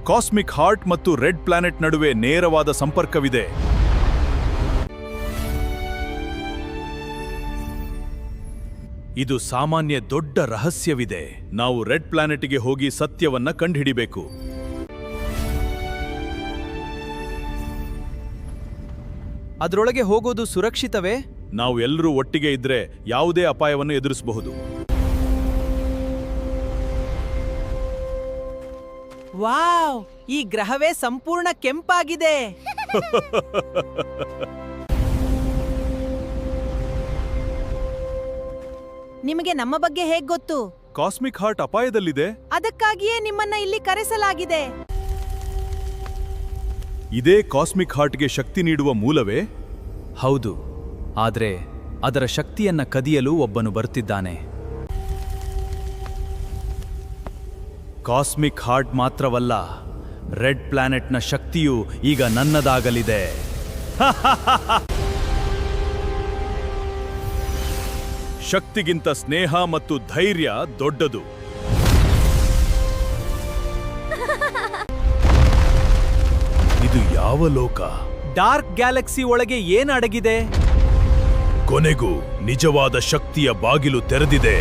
Cosmic heart ಮತ್ತು red planet ನಡುವೆ ನೇರವಾದ ಸಂಪರ್ಕವಿದೆ. ಇದು ಸಾಮಾನ್ಯ ದೊಡ್ಡ ರಹಸ್ಯವಿದೆ. ನಾವು ರೆಡ್ ಪ್ಲಾನೆಟ್ಗೆ ಹೋಗಿ ಸತ್ಯವನ್ನ ಕಂಡುಹಿಡಿಬೇಕು. ಅದರೊಳಗೆ ಹೋಗೋದು ಸುರಕ್ಷಿತವೇ? ನಾವು ಎಲ್ಲರೂ ಒಟ್ಟಿಗೆ ಇದ್ರೆ ಯಾವುದೇ ಅಪಾಯವನ್ನು ಎದುರಿಸಬಹುದು. ವಾವ್, ಈ ಗ್ರಹವೇ ಸಂಪೂರ್ಣ ಕೆಂಪಾಗಿದೆ. ನಿಮಗೆ ನಮ್ಮ ಬಗ್ಗೆ ಹೇಗ್ ಗೊತ್ತು? ಕಾಸ್ಮಿಕ್ ಹಾರ್ಟ್ ಅಪಾಯದಲ್ಲಿದೆ. ಅದಕ್ಕಾಗಿಯೇ ನಿಮ್ಮನ್ನ ಇಲ್ಲಿ ಕರೆಸಲಾಗಿದೆ. ಇದೇ ಕಾಸ್ಮಿಕ್ ಹಾರ್ಟ್ಗೆ ಶಕ್ತಿ ನೀಡುವ ಮೂಲವೇ? ಹೌದು, ಆದರೆ ಅದರ ಶಕ್ತಿಯನ್ನ ಕದಿಯಲು ಒಬ್ಬನು ಬರುತ್ತಿದ್ದಾನೆ. ಕಾಸ್ಮಿಕ್ ಹಾರ್ಟ್ ಮಾತ್ರವಲ್ಲ, ರೆಡ್ ಪ್ಲಾನೆಟ್ನ ಶಕ್ತಿಯು ಈಗ ನನ್ನದಾಗಲಿದೆ. ಶಕ್ತಿಗಿಂತ ಸ್ನೇಹ ಮತ್ತು ಧೈರ್ಯ ದೊಡ್ಡದು. ಇದು ಯಾವ ಲೋಕ? ಡಾರ್ಕ್ ಗ್ಯಾಲಕ್ಸಿ ಒಳಗೆ ಏನು ಅಡಗಿದೆ? ಕೊನೆಗೂ ನಿಜವಾದ ಶಕ್ತಿಯ ಬಾಗಿಲು ತೆರೆದಿದೆ.